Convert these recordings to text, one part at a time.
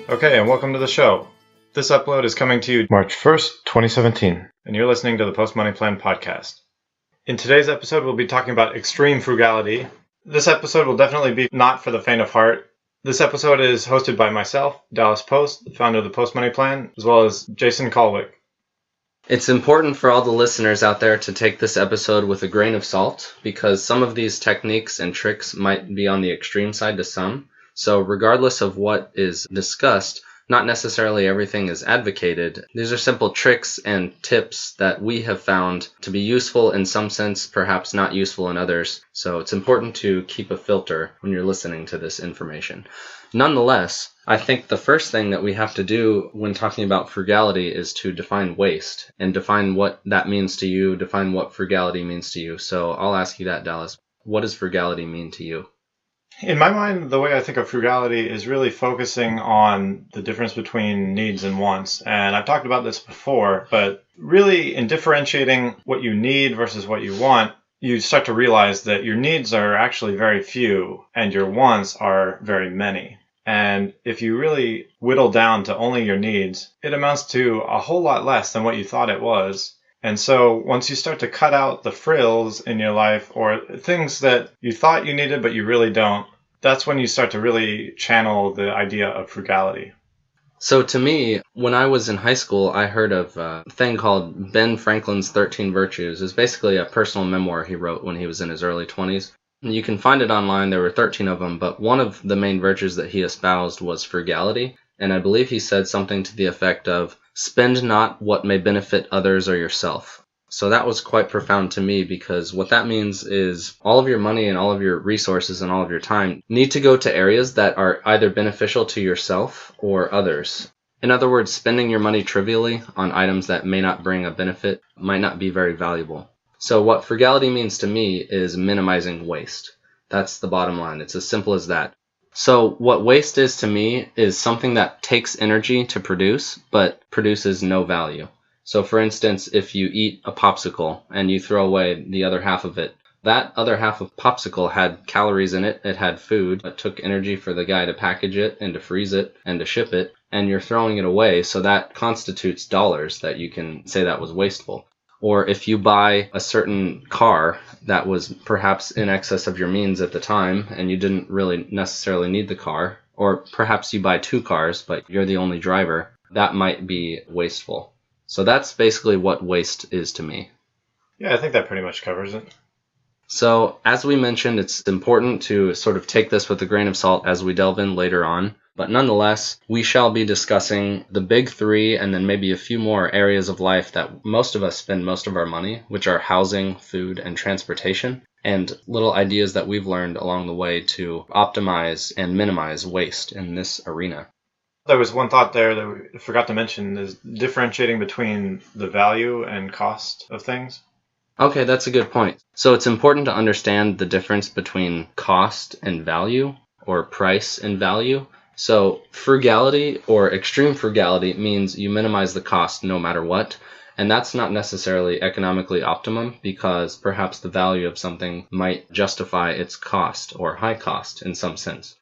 Okay, and welcome to the show. This upload is coming to you March 1st, 2017, and you're listening to the Post Money Plan podcast. In today's episode, we'll be talking about extreme frugality. This episode will definitely be not for the faint of heart. This episode is hosted by myself, Dallas Post, the founder of the Post Money Plan, as well as Jason Colwick. It's important for all the listeners out there to take this episode with a grain of salt, because some of these techniques and tricks might be on the extreme side to some. So regardless of what is discussed, not necessarily everything is advocated. These are simple tricks and tips that we have found to be useful in some sense, perhaps not useful in others. So it's important to keep a filter when you're listening to this information. Nonetheless, I think the first thing that we have to do when talking about frugality is to define waste and define what that means to you, define what frugality means to you. So I'll ask you that, Dallas. What does frugality mean to you? In my mind, the way I think of frugality is really focusing on the difference between needs and wants. And I've talked about this before, but really in differentiating what you need versus what you want, you start to realize that your needs are actually very few and your wants are very many. And if you really whittle down to only your needs, it amounts to a whole lot less than what you thought it was. And so once you start to cut out the frills in your life or things that you thought you needed but you really don't, that's when you start to really channel the idea of frugality. So to me, when I was in high school, I heard of a thing called Ben Franklin's 13 Virtues. It's basically a personal memoir he wrote when he was in his early 20s. You can find it online. There were 13 of them, but one of the main virtues that he espoused was frugality. And I believe he said something to the effect of, "Spend not what may benefit others or yourself." So that was quite profound to me, because what that means is all of your money and all of your resources and all of your time need to go to areas that are either beneficial to yourself or others. In other words, spending your money trivially on items that may not bring a benefit might not be very valuable. So what frugality means to me is minimizing waste. That's the bottom line. It's as simple as that. So what waste is to me is something that takes energy to produce, but produces no value. So for instance, if you eat a popsicle and you throw away the other half of it, that other half of popsicle had calories in it, it had food, it took energy for the guy to package it and to freeze it and to ship it, and you're throwing it away, so that constitutes dollars that you can say that was wasteful. Or if you buy a certain car that was perhaps in excess of your means at the time and you didn't really necessarily need the car, or perhaps you buy two cars but you're the only driver, that might be wasteful. So that's basically what waste is to me. Yeah, I think that pretty much covers it. So as we mentioned, it's important to sort of take this with a grain of salt as we delve in later on. But nonetheless, we shall be discussing the big three and then maybe a few more areas of life that most of us spend most of our money, which are housing, food, and transportation, and little ideas that we've learned along the way to optimize and minimize waste in this arena. There was one thought there that we forgot to mention, is differentiating between the value and cost of things. Okay, that's a good point. So it's important to understand the difference between cost and value, or price and value. So frugality or extreme frugality means you minimize the cost no matter what. And that's not necessarily economically optimum, because perhaps the value of something might justify its cost or high cost in some sense.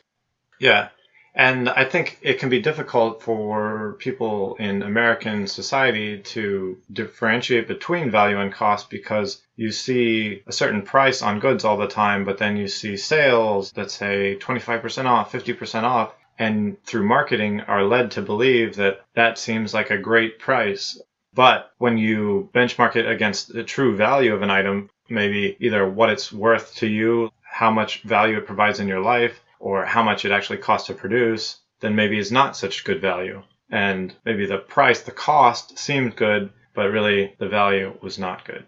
Yeah. And I think it can be difficult for people in American society to differentiate between value and cost, because you see a certain price on goods all the time, but then you see sales that say 25% off, 50% off, and through marketing are led to believe that that seems like a great price. But when you benchmark it against the true value of an item, maybe either what it's worth to you, how much value it provides in your life, or how much it actually costs to produce, then maybe it's not such good value. And maybe the price, the cost seemed good, but really the value was not good.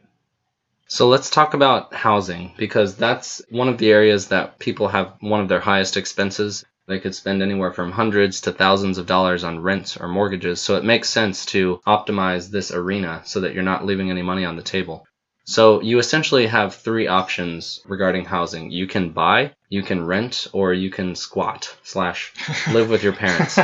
So let's talk about housing, because that's one of the areas that people have one of their highest expenses. They could spend anywhere from hundreds to thousands of dollars on rents or mortgages, so it makes sense to optimize this arena so that you're not leaving any money on the table. So you essentially have three options regarding housing. You can buy, you can rent, or you can squat / live with your parents.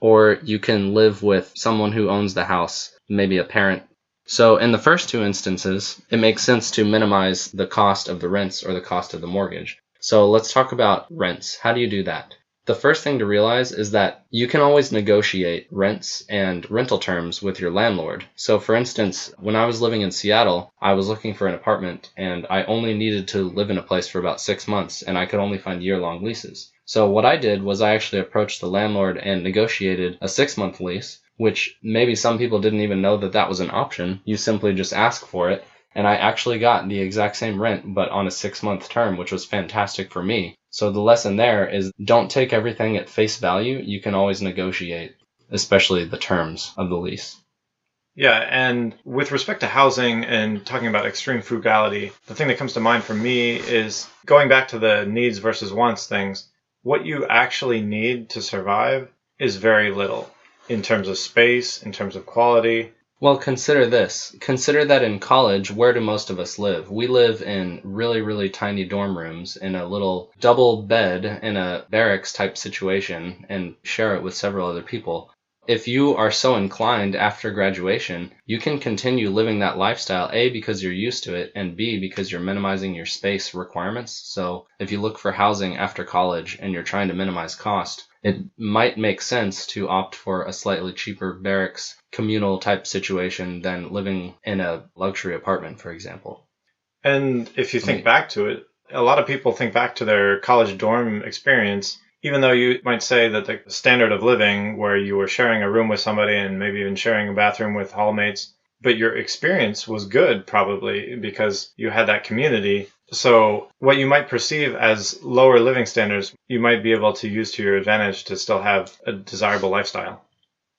Or you can live with someone who owns the house, maybe a parent. So in the first two instances, it makes sense to minimize the cost of the rents or the cost of the mortgage. So let's talk about rents. How do you do that? The first thing to realize is that you can always negotiate rents and rental terms with your landlord. So for instance, when I was living in Seattle, I was looking for an apartment and I only needed to live in a place for about 6 months and I could only find year-long leases. So what I did was I actually approached the landlord and negotiated a 6-month lease, which maybe some people didn't even know that that was an option. You simply just ask for it. And I actually got the exact same rent, but on a 6-month term, which was fantastic for me. So the lesson there is don't take everything at face value. You can always negotiate, especially the terms of the lease. Yeah, and with respect to housing and talking about extreme frugality, the thing that comes to mind for me is going back to the needs versus wants things. What you actually need to survive is very little in terms of space, in terms of quality. Well, consider this. Consider that in college, where do most of us live? We live in really, really tiny dorm rooms in a little double bed in a barracks type situation and share it with several other people. If you are so inclined after graduation, you can continue living that lifestyle, A, because you're used to it, and B, because you're minimizing your space requirements. So if you look for housing after college and you're trying to minimize cost, it might make sense to opt for a slightly cheaper barracks communal type situation than living in a luxury apartment, for example. And if you think back to it, a lot of people think back to their college dorm experience, even though you might say that the standard of living where you were sharing a room with somebody and maybe even sharing a bathroom with hallmates, but your experience was good probably because you had that community. So what you might perceive as lower living standards, you might be able to use to your advantage to still have a desirable lifestyle.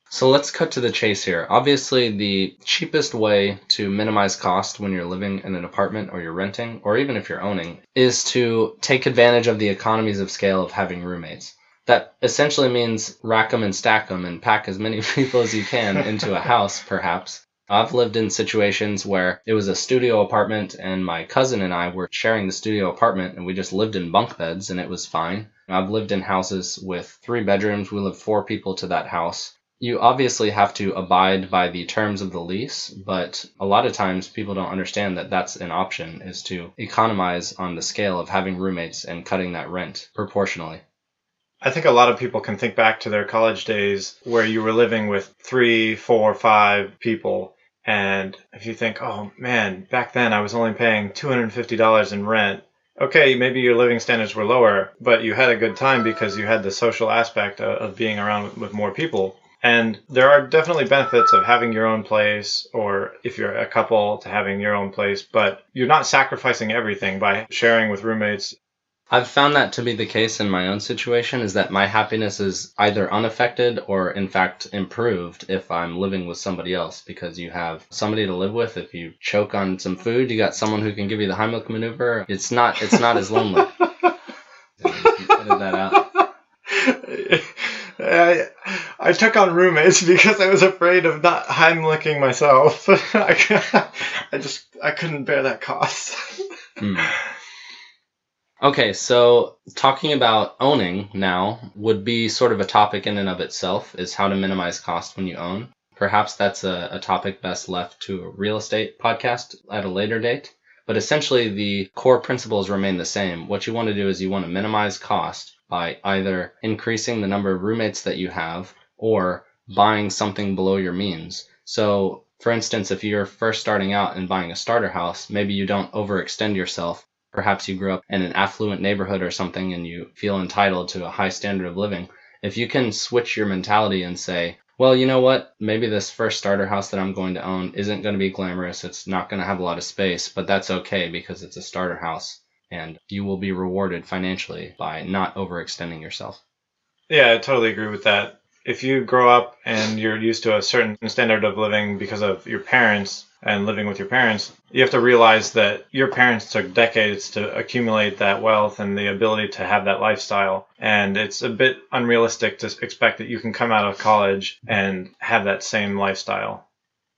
So let's cut to the chase here. Obviously, the cheapest way to minimize cost when you're living in an apartment or you're renting, or even if you're owning, is to take advantage of the economies of scale of having roommates. That essentially means rack them and stack them and pack as many people as you can into a house, perhaps. I've lived in situations where it was a studio apartment and my cousin and I were sharing the studio apartment and we just lived in bunk beds and it was fine. I've lived in houses with 3 bedrooms. We lived 4 people to that house. You obviously have to abide by the terms of the lease, but a lot of times people don't understand that that's an option, is to economize on the scale of having roommates and cutting that rent proportionally. I think a lot of people can think back to their college days where you were living with 3, 4, 5 people. And if you think, oh man, back then I was only paying $250 in rent. Okay, maybe your living standards were lower, but you had a good time because you had the social aspect of being around with more people. And there are definitely benefits of having your own place, or if you're a couple, to having your own place, but you're not sacrificing everything by sharing with roommates. I've found that to be the case in my own situation, is that my happiness is either unaffected or in fact improved if I'm living with somebody else, because you have somebody to live with. If you choke on some food, you got someone who can give you the Heimlich maneuver. It's not as lonely. Edit that out. I took on roommates because I was afraid of not Heimliching myself. I couldn't bear that cost. Okay, so talking about owning now would be sort of a topic in and of itself, is how to minimize cost when you own. Perhaps that's a topic best left to a real estate podcast at a later date. But essentially, the core principles remain the same. What you want to do is you want to minimize cost by either increasing the number of roommates that you have or buying something below your means. So, for instance, if you're first starting out and buying a starter house, maybe you don't overextend yourself. Perhaps you grew up in an affluent neighborhood or something and you feel entitled to a high standard of living. If you can switch your mentality and say, well, you know what? Maybe this first starter house that I'm going to own isn't going to be glamorous. It's not going to have a lot of space, but that's okay because it's a starter house and you will be rewarded financially by not overextending yourself. Yeah, I totally agree with that. If you grow up and you're used to a certain standard of living because of your parents and living with your parents, you have to realize that your parents took decades to accumulate that wealth and the ability to have that lifestyle. And it's a bit unrealistic to expect that you can come out of college and have that same lifestyle.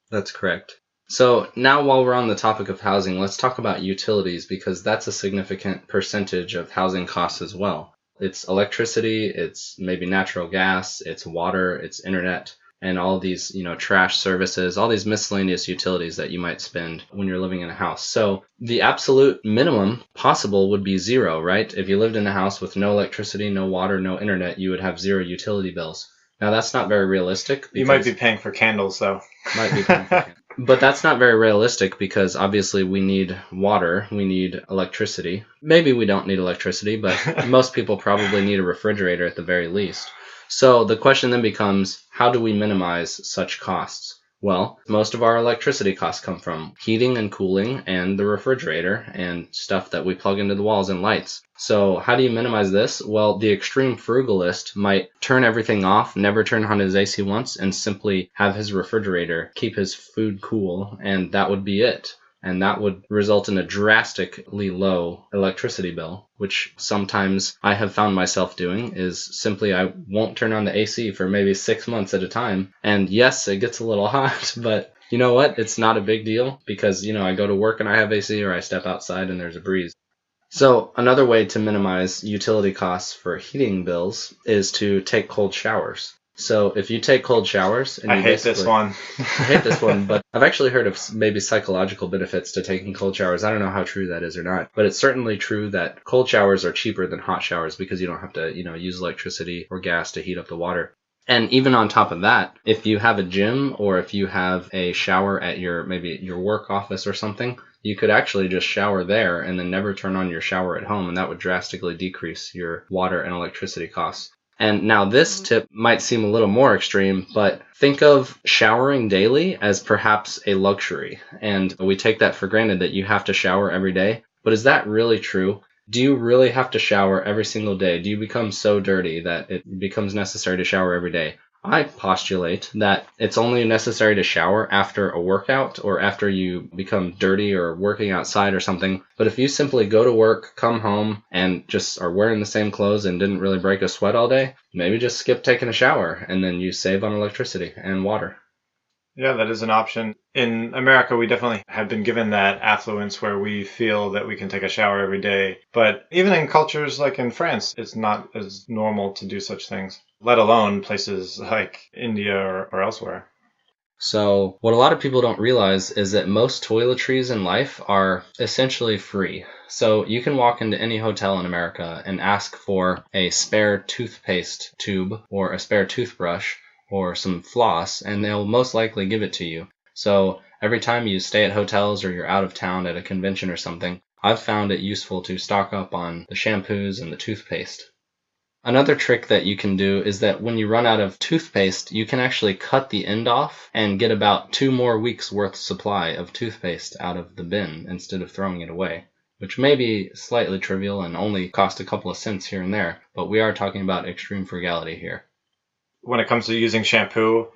That's correct. So now while we're on the topic of housing, let's talk about utilities, because that's a significant percentage of housing costs as well. It's electricity, it's maybe natural gas, it's water, it's internet, and all these, trash services, all these miscellaneous utilities that you might spend when you're living in a house. So the absolute minimum possible would be zero, right? If you lived in a house with no electricity, no water, no internet, you would have zero utility bills. Now, that's not very realistic. You might be paying for candles, though. Might be paying for candles. But that's not very realistic because obviously we need water, we need electricity. Maybe we don't need electricity, but most people probably need a refrigerator at the very least. So the question then becomes, how do we minimize such costs? Well, most of our electricity costs come from heating and cooling and the refrigerator and stuff that we plug into the walls and lights. So how do you minimize this? Well, the extreme frugalist might turn everything off, never turn on his AC once, and simply have his refrigerator keep his food cool, and that would be it. And that would result in a drastically low electricity bill, which sometimes I have found myself doing is simply I won't turn on the AC for maybe 6 months at a time. And yes, it gets a little hot, but you know what? It's not a big deal because, I go to work and I have AC, or I step outside and there's a breeze. So another way to minimize utility costs for heating bills is to take cold showers. So if you take cold showers, and I hate this one. I hate this one, but I've actually heard of maybe psychological benefits to taking cold showers. I don't know how true that is or not, but it's certainly true that cold showers are cheaper than hot showers because you don't have to, use electricity or gas to heat up the water. And even on top of that, if you have a gym or if you have a shower at maybe your work office or something, you could actually just shower there and then never turn on your shower at home, and that would drastically decrease your water and electricity costs. And now this tip might seem a little more extreme, but think of showering daily as perhaps a luxury. And we take that for granted that you have to shower every day. But is that really true? Do you really have to shower every single day? Do you become so dirty that it becomes necessary to shower every day? I postulate that it's only necessary to shower after a workout or after you become dirty or working outside or something. But if you simply go to work, come home, and just are wearing the same clothes and didn't really break a sweat all day, maybe just skip taking a shower and then you save on electricity and water. Yeah, that is an option. In America, we definitely have been given that affluence where we feel that we can take a shower every day. But even in cultures like in France, it's not as normal to do such things, let alone places like India or elsewhere. So what a lot of people don't realize is that most toiletries in life are essentially free. So you can walk into any hotel in America and ask for a spare toothpaste tube or a spare toothbrush or some floss, and they'll most likely give it to you. So every time you stay at hotels or you're out of town at a convention or something, I've found it useful to stock up on the shampoos and the toothpaste. Another trick that you can do is that when you run out of toothpaste, you can actually cut the end off and get about 2 more weeks worth supply of toothpaste out of the bin instead of throwing it away, which may be slightly trivial and only cost a couple of cents here and there, but we are talking about extreme frugality here. When it comes to using shampoo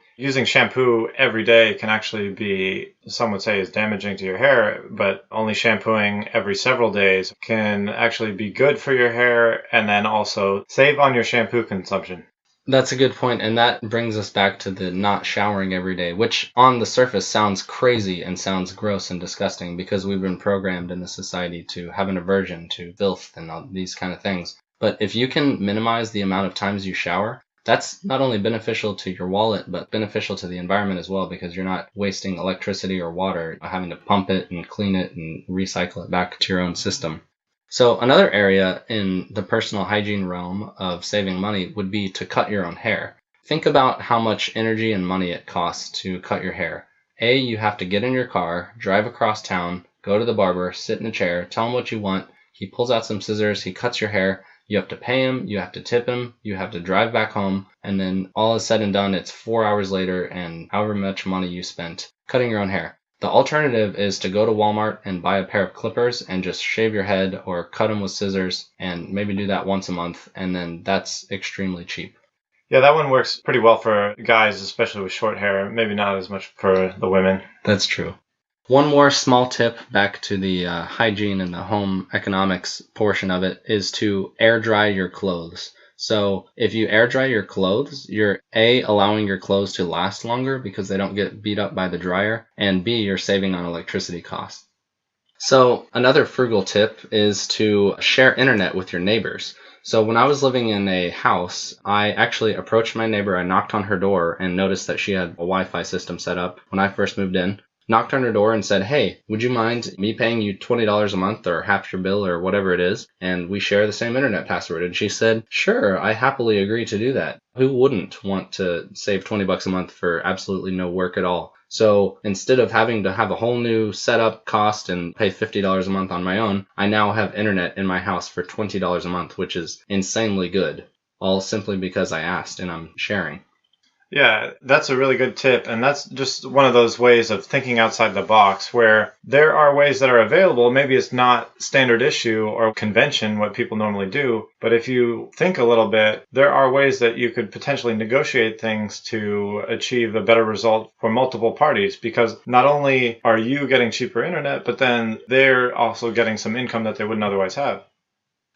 every day can actually be, some would say, is damaging to your hair, but only shampooing every several days can actually be good for your hair and then also save on your shampoo consumption. That's a good point, and that brings us back to the not showering every day, which on the surface sounds crazy and sounds gross and disgusting because we've been programmed in the society to have an aversion to filth and all these kind of things. But if you can minimize the amount of times you shower, that's not only beneficial to your wallet, but beneficial to the environment as well because you're not wasting electricity or water, having to pump it and clean it and recycle it back to your own system. So another area in the personal hygiene realm of saving money would be to cut your own hair. Think about how much energy and money it costs to cut your hair. You have to get in your car, drive across town, go to the barber, sit in a chair, tell him what you want. He pulls out some scissors, he cuts your hair. You have to pay him, you have to tip him, you have to drive back home, and then all is said and done, it's 4 hours later and however much money you spent cutting your own hair. The alternative is to go to Walmart and buy a pair of clippers and just shave your head or cut them with scissors and maybe do that once a month, and then that's extremely cheap. Yeah, that one works pretty well for guys, especially with short hair. Maybe not as much for the women. That's true. One more small tip back to the hygiene and the home economics portion of it is to air dry your clothes. So if you air dry your clothes, you're A, allowing your clothes to last longer because they don't get beat up by the dryer, and B, you're saving on electricity costs. So another frugal tip is to share internet with your neighbors. So when I was living in a house, I actually approached my neighbor. I knocked on her door and noticed that she had a Wi-Fi system set up when I first moved in. Knocked on her door and said, hey, would you mind me paying you $20 a month or half your bill or whatever it is? And we share the same internet password. And she said, sure, I happily agree to do that. Who wouldn't want to save $20 a month for absolutely no work at all? So instead of having to have a whole new setup cost and pay $50 a month on my own, I now have internet in my house for $20 a month, which is insanely good, all simply because I asked and I'm sharing. Yeah, that's a really good tip. And that's just one of those ways of thinking outside the box where there are ways that are available. Maybe it's not standard issue or convention, what people normally do. But if you think a little bit, there are ways that you could potentially negotiate things to achieve a better result for multiple parties. Because not only are you getting cheaper internet, but then they're also getting some income that they wouldn't otherwise have.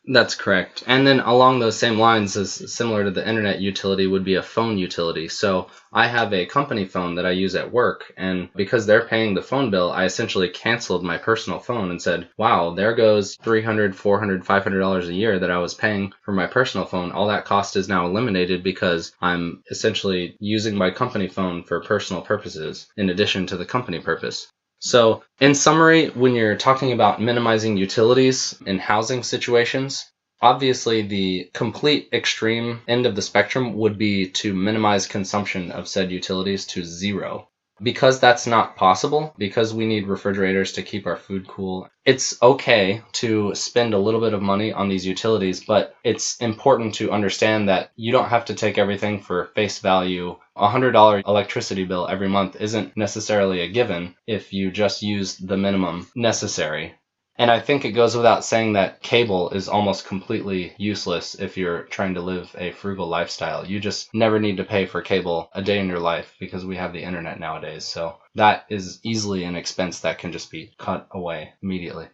That's correct. And then along those same lines, as similar to the internet utility, would be a phone utility. So I have a company phone that I use at work, and because they're paying the phone bill, I essentially canceled my personal phone and said, wow, there goes $300, $400, $500 a year that I was paying for my personal phone. All that cost is now eliminated because I'm essentially using my company phone for personal purposes in addition to the company purpose. So, in summary, when you're talking about minimizing utilities in housing situations, obviously the complete extreme end of the spectrum would be to minimize consumption of said utilities to zero. Because that's not possible, because we need refrigerators to keep our food cool, it's okay to spend a little bit of money on these utilities, but it's important to understand that you don't have to take everything for face value. A $100 electricity bill every month isn't necessarily a given if you just use the minimum necessary. And I think it goes without saying that cable is almost completely useless if you're trying to live a frugal lifestyle. You just never need to pay for cable a day in your life because we have the internet nowadays. So that is easily an expense that can just be cut away immediately.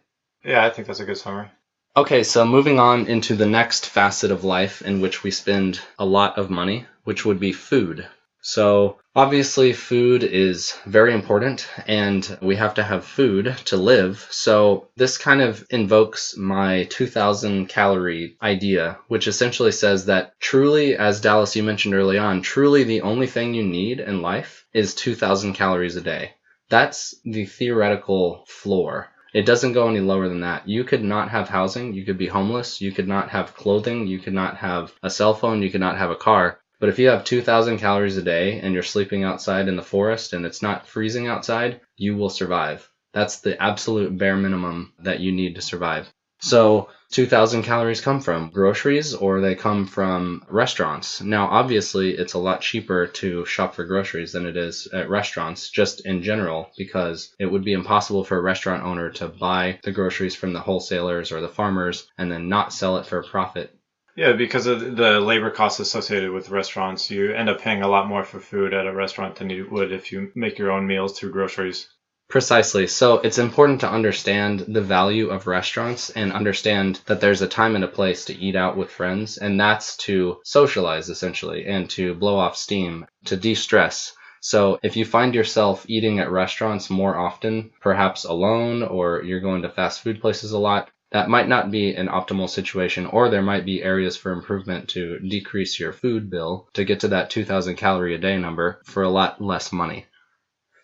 Yeah, I think that's a good summary. Okay, so moving on into the next facet of life in which we spend a lot of money, which would be food. So obviously food is very important and we have to have food to live. So this kind of invokes my 2,000 calorie idea, which essentially says that truly, as Dallas, you mentioned early on, truly the only thing you need in life is 2,000 calories a day. That's the theoretical floor. It doesn't go any lower than that. You could not have housing. You could be homeless. You could not have clothing. You could not have a cell phone. You could not have a car. But if you have 2,000 calories a day and you're sleeping outside in the forest and it's not freezing outside, you will survive. That's the absolute bare minimum that you need to survive. So 2,000 calories come from groceries or they come from restaurants. Now, obviously, it's a lot cheaper to shop for groceries than it is at restaurants, just in general, because it would be impossible for a restaurant owner to buy the groceries from the wholesalers or the farmers and then not sell it for a profit. Yeah, because of the labor costs associated with restaurants, you end up paying a lot more for food at a restaurant than you would if you make your own meals through groceries. Precisely. So it's important to understand the value of restaurants and understand that there's a time and a place to eat out with friends, and that's to socialize essentially and to blow off steam, to de-stress. So if you find yourself eating at restaurants more often, perhaps alone, or you're going to fast food places a lot, that might not be an optimal situation, or there might be areas for improvement to decrease your food bill to get to that 2,000 calorie a day number for a lot less money.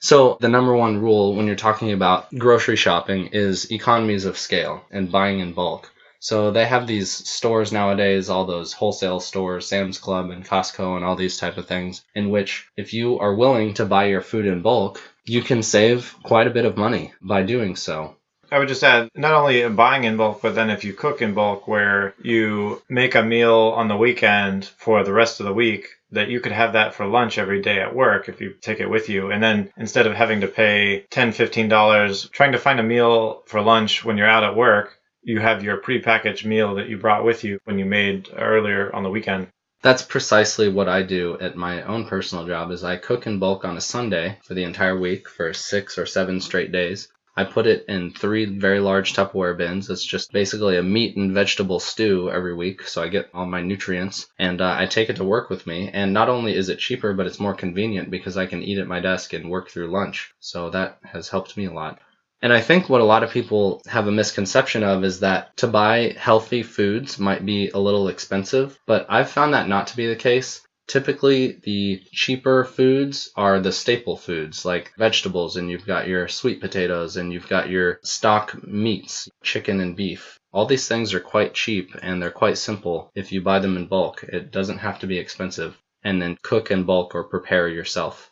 So the number one rule when you're talking about grocery shopping is economies of scale and buying in bulk. So they have these stores nowadays, all those wholesale stores, Sam's Club and Costco and all these type of things, in which if you are willing to buy your food in bulk, you can save quite a bit of money by doing so. I would just add, not only buying in bulk, but then if you cook in bulk where you make a meal on the weekend for the rest of the week, that you could have that for lunch every day at work if you take it with you. And then instead of having to pay $10, $15 trying to find a meal for lunch when you're out at work, you have your prepackaged meal that you brought with you when you made earlier on the weekend. That's precisely what I do at my own personal job is I cook in bulk on a Sunday for the entire week for 6 or 7 straight days. I put it in 3 very large Tupperware bins. It's just basically a meat and vegetable stew every week, so I get all my nutrients. And I take it to work with me. And not only is it cheaper, but it's more convenient because I can eat at my desk and work through lunch. So that has helped me a lot. And I think what a lot of people have a misconception of is that to buy healthy foods might be a little expensive, but I've found that not to be the case. Typically, the cheaper foods are the staple foods like vegetables, and you've got your sweet potatoes, and you've got your stock meats, chicken and beef. All these things are quite cheap, and they're quite simple if you buy them in bulk. It doesn't have to be expensive, and then cook in bulk or prepare yourself.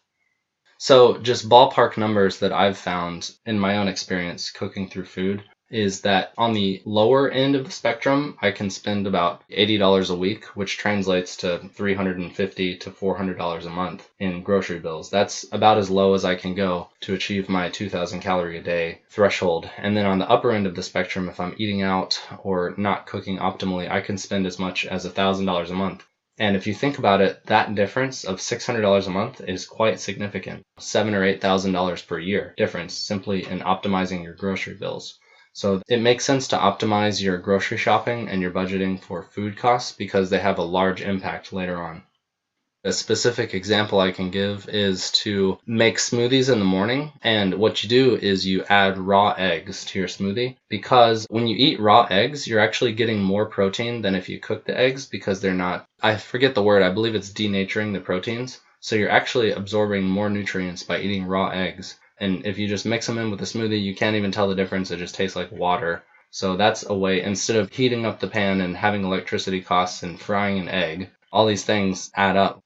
So just ballpark numbers that I've found in my own experience cooking through food is that on the lower end of the spectrum, I can spend about $80 a week, which translates to $350 to $400 a month in grocery bills. That's about as low as I can go to achieve my 2,000 calorie a day threshold. And then on the upper end of the spectrum, if I'm eating out or not cooking optimally, I can spend as much as $1,000 a month. And if you think about it, that difference of $600 a month is quite significant. $7,000 or $8,000 per year difference simply in optimizing your grocery bills. So it makes sense to optimize your grocery shopping and your budgeting for food costs because they have a large impact later on. A specific example I can give is to make smoothies in the morning. And what you do is you add raw eggs to your smoothie because when you eat raw eggs, you're actually getting more protein than if you cook the eggs because they're not, I forget the word, I believe it's denaturing the proteins. So you're actually absorbing more nutrients by eating raw eggs. And if you just mix them in with a smoothie, you can't even tell the difference. It just tastes like water. So that's a way, instead of heating up the pan and having electricity costs and frying an egg, all these things add up.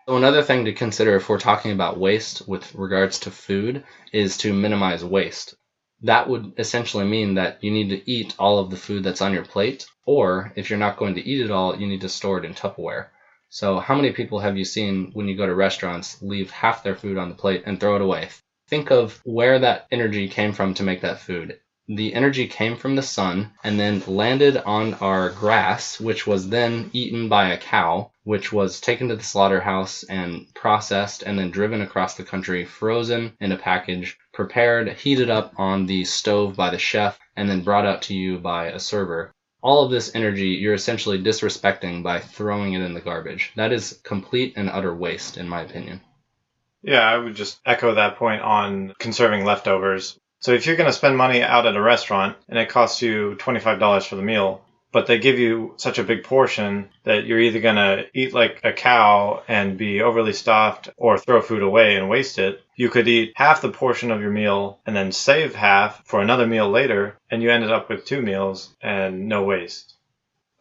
So another thing to consider if we're talking about waste with regards to food is to minimize waste. That would essentially mean that you need to eat all of the food that's on your plate, or if you're not going to eat it all, you need to store it in Tupperware. So how many people have you seen when you go to restaurants leave half their food on the plate and throw it away? Think of where that energy came from to make that food. The energy came from the sun and then landed on our grass, which was then eaten by a cow, which was taken to the slaughterhouse and processed and then driven across the country, frozen in a package, prepared, heated up on the stove by the chef, and then brought out to you by a server. All of this energy you're essentially disrespecting by throwing it in the garbage. That is complete and utter waste, in my opinion. Yeah, I would just echo that point on conserving leftovers. So if you're going to spend money out at a restaurant and it costs you $25 for the meal, but they give you such a big portion that you're either going to eat like a cow and be overly stuffed or throw food away and waste it, you could eat half the portion of your meal and then save half for another meal later, and you ended up with 2 meals and no waste.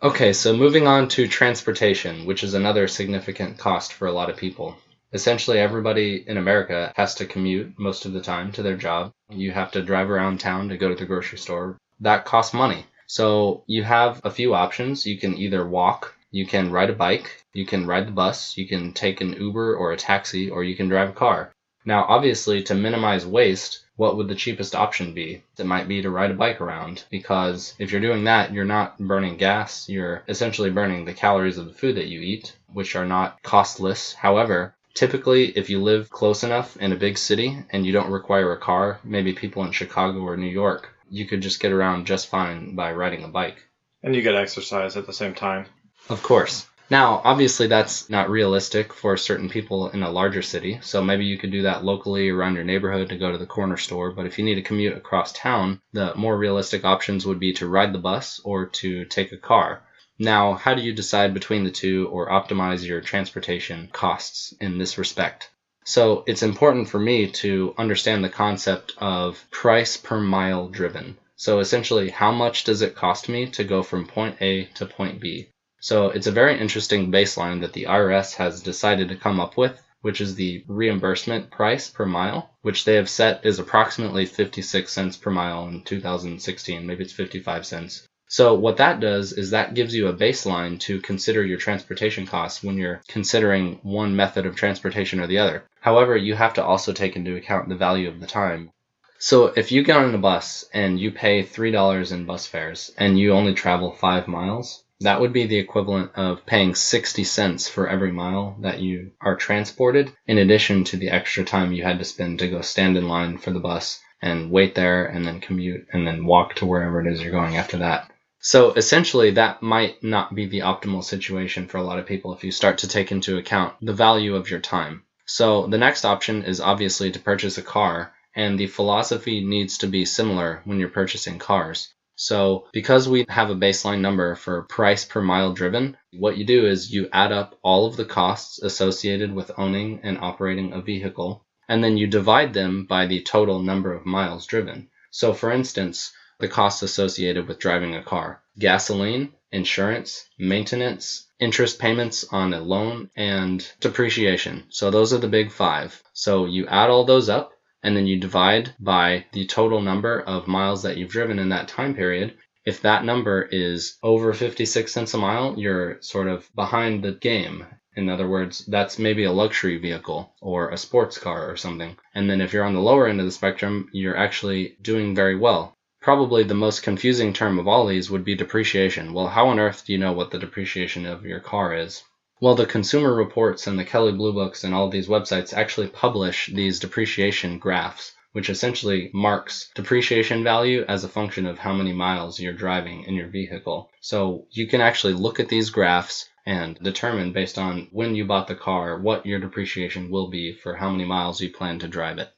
Okay, so moving on to transportation, which is another significant cost for a lot of people. Essentially, everybody in America has to commute most of the time to their job. You have to drive around town to go to the grocery store. That costs money. So you have a few options. You can either walk, you can ride a bike, you can ride the bus, you can take an Uber or a taxi, or you can drive a car. Now, obviously, to minimize waste, what would the cheapest option be? It might be to ride a bike around, because if you're doing that, you're not burning gas. You're essentially burning the calories of the food that you eat, which are not costless. However, typically, if you live close enough in a big city and you don't require a car, maybe people in Chicago or New York, you could just get around just fine by riding a bike. And you get exercise at the same time. Of course. Now, obviously, that's not realistic for certain people in a larger city, so maybe you could do that locally around your neighborhood to go to the corner store, but if you need to commute across town, the more realistic options would be to ride the bus or to take a car. Now, how do you decide between the two or optimize your transportation costs in this respect? So it's important for me to understand the concept of price per mile driven. So essentially, how much does it cost me to go from point A to point B? So it's a very interesting baseline that the IRS has decided to come up with, which is the reimbursement price per mile, which they have set is approximately 56 cents per mile in 2016. Maybe it's 55 cents. So what that does is that gives you a baseline to consider your transportation costs when you're considering one method of transportation or the other. However, you have to also take into account the value of the time. So if you get on a bus and you pay $3 in bus fares and you only travel 5 miles, that would be the equivalent of paying 60 cents for every mile that you are transported, in addition to the extra time you had to spend to go stand in line for the bus and wait there and then commute and then walk to wherever it is you're going after that. So essentially, that might not be the optimal situation for a lot of people if you start to take into account the value of your time. So the next option is obviously to purchase a car And the philosophy needs to be similar when you're purchasing cars. So because we have a baseline number for price per mile driven, what you do is you add up all of the costs associated with owning and operating a vehicle, and then you divide them by the total number of miles driven. So for instance, the costs associated with driving a car: gasoline, insurance, maintenance, interest payments on a loan, and depreciation. So those are the big five. So you add all those up, and then you divide by the total number of miles that you've driven in that time period. If that number is over 56 cents a mile, you're sort of behind the game. In other words, that's maybe a luxury vehicle or a sports car or something. And then if you're on the lower end of the spectrum, you're actually doing very well. Probably the most confusing term of all these would be depreciation. Well, how on earth do you know what the depreciation of your car is? Well, the Consumer Reports and the Kelley Blue Books and all these websites actually publish these depreciation graphs, which essentially marks depreciation value as a function of how many miles you're driving in your vehicle. So you can actually look at these graphs and determine based on when you bought the car what your depreciation will be for how many miles you plan to drive it.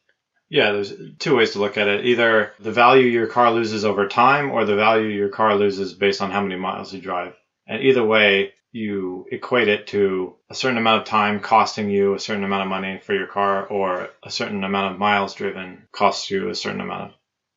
Yeah, there's two ways to look at it. Either the value your car loses over time or the value your car loses based on how many miles you drive. And either way, you equate it to a certain amount of time costing you a certain amount of money for your car, or a certain amount of miles driven costs you a certain amount.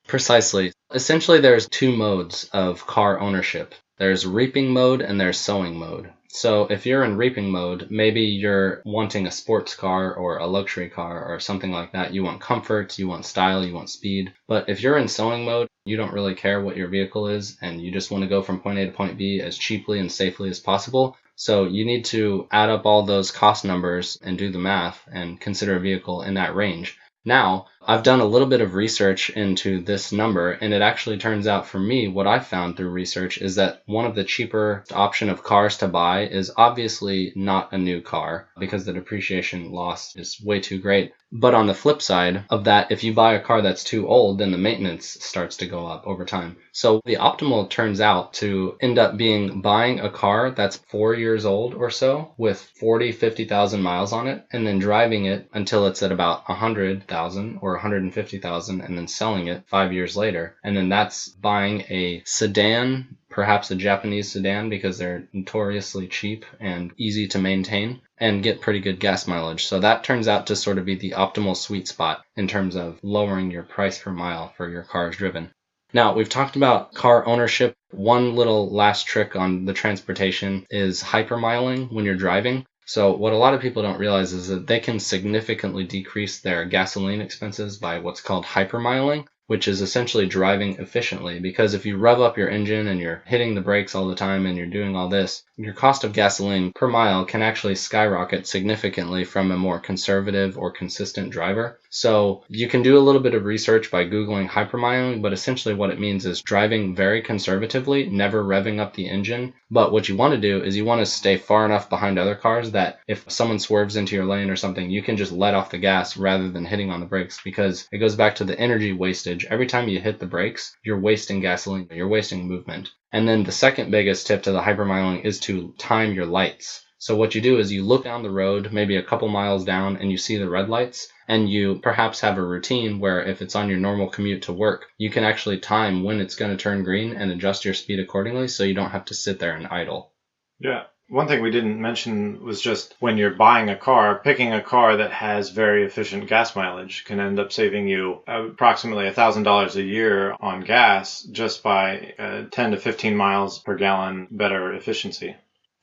Precisely. Essentially, there's two modes of car ownership. There's reaping mode and there's sowing mode. So if you're in reaping mode, maybe you're wanting a sports car or a luxury car or something like that. You want comfort, you want style, you want speed. But if you're in sowing mode, you don't really care what your vehicle is, and you just want to go from point A to point B as cheaply and safely as possible. So you need to add up all those cost numbers and do the math and consider a vehicle in that range. Now, I've done a little bit of research into this number, and it actually turns out for me, what I found through research is that one of the cheaper option of cars to buy is obviously not a new car, because the depreciation loss is way too great. But on the flip side of that, if you buy a car that's too old, then the maintenance starts to go up over time. So the optimal turns out to end up being buying a car that's 4 years old or so with 50,000 miles on it, and then driving it until it's at about 100,000 or 150,000, and then selling it 5 years later. And then that's buying a sedan, perhaps a Japanese sedan, because they're notoriously cheap and easy to maintain, and get pretty good gas mileage. So that turns out to sort of be the optimal sweet spot in terms of lowering your price per mile for your cars driven. Now, we've talked about car ownership. One little last trick on the transportation is hypermiling when you're driving. So what a lot of people don't realize is that they can significantly decrease their gasoline expenses by what's called hypermiling, which is essentially driving efficiently. Because if you rev up your engine and you're hitting the brakes all the time and you're doing all this, your cost of gasoline per mile can actually skyrocket significantly from a more conservative or consistent driver. So you can do a little bit of research by Googling hypermiling, but essentially what it means is driving very conservatively, never revving up the engine. But what you want to do is you want to stay far enough behind other cars that if someone swerves into your lane or something, you can just let off the gas rather than hitting on the brakes, because it goes back to the energy wastage. Every time you hit the brakes, you're wasting gasoline, you're wasting movement. And then the second biggest tip to the hypermiling is to time your lights. So what you do is you look down the road, maybe a couple miles down, and you see the red lights, and you perhaps have a routine where if it's on your normal commute to work, you can actually time when it's going to turn green and adjust your speed accordingly so you don't have to sit there and idle. Yeah. One thing we didn't mention was just when you're buying a car, picking a car that has very efficient gas mileage can end up saving you approximately $1,000 a year on gas just by 10 to 15 miles per gallon better efficiency.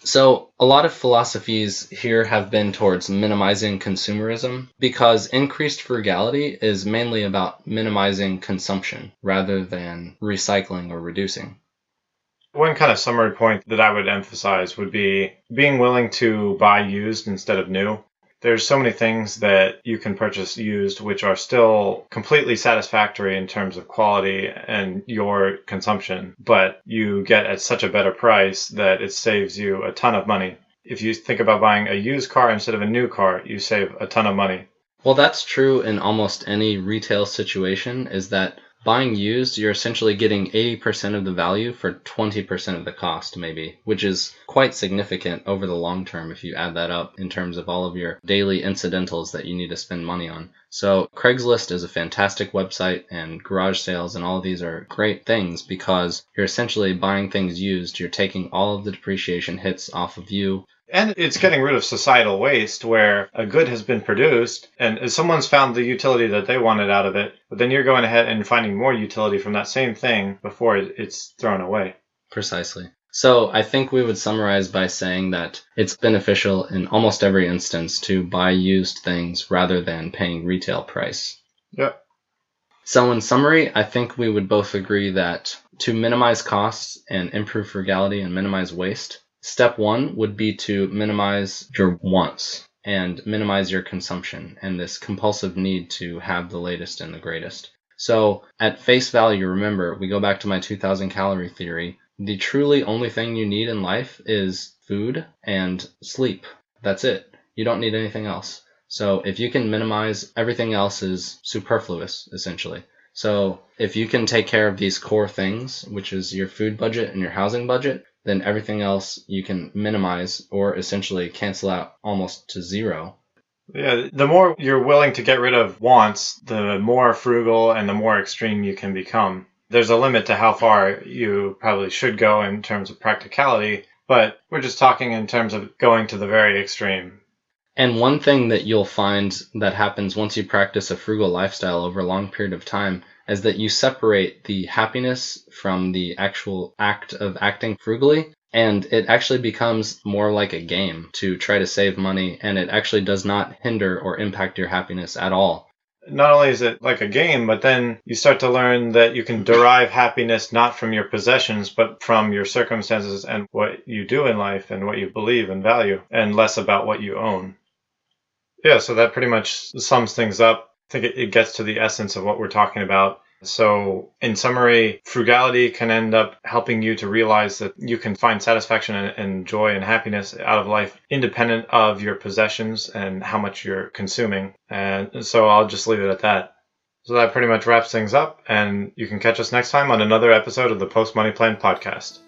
So a lot of philosophies here have been towards minimizing consumerism, because increased frugality is mainly about minimizing consumption rather than recycling or reducing. One kind of summary point that I would emphasize would be being willing to buy used instead of new. There's so many things that you can purchase used which are still completely satisfactory in terms of quality and your consumption, but you get at such a better price that it saves you a ton of money. If you think about buying a used car instead of a new car, you save a ton of money. Well, that's true in almost any retail situation, is that Buying used, you're essentially getting 80% of the value for 20% of the cost, maybe, which is quite significant over the long term if you add that up in terms of all of your daily incidentals that you need to spend money on. So Craigslist is a fantastic website, and garage sales and all of these are great things because you're essentially buying things used. You're taking all of the depreciation hits off of you. And it's getting rid of societal waste where a good has been produced and someone's found the utility that they wanted out of it, but then you're going ahead and finding more utility from that same thing before it's thrown away. Precisely. So I think we would summarize by saying that it's beneficial in almost every instance to buy used things rather than paying retail price. Yep. So in summary, I think we would both agree that to minimize costs and improve frugality and minimize waste, step one would be to minimize your wants and minimize your consumption and this compulsive need to have the latest and the greatest. So at face value, remember, we go back to my 2,000 calorie theory. The truly only thing you need in life is food and sleep. That's it. You don't need anything else. So if you can minimize, everything else is superfluous, essentially. So if you can take care of these core things, which is your food budget and your housing budget, then everything else you can minimize or essentially cancel out almost to zero. Yeah, the more you're willing to get rid of wants, the more frugal and the more extreme you can become. There's a limit to how far you probably should go in terms of practicality, but we're just talking in terms of going to the very extreme. And one thing that you'll find that happens once you practice a frugal lifestyle over a long period of time is that you separate the happiness from the actual act of acting frugally, and it actually becomes more like a game to try to save money, and it actually does not hinder or impact your happiness at all. Not only is it like a game, but then you start to learn that you can derive happiness not from your possessions, but from your circumstances and what you do in life and what you believe and value, and less about what you own. Yeah, so that pretty much sums things up. I think it gets to the essence of what we're talking about. So in summary, frugality can end up helping you to realize that you can find satisfaction and joy and happiness out of life independent of your possessions and how much you're consuming. And so I'll just leave it at that. So that pretty much wraps things up, and you can catch us next time on another episode of the Post Money Plan podcast.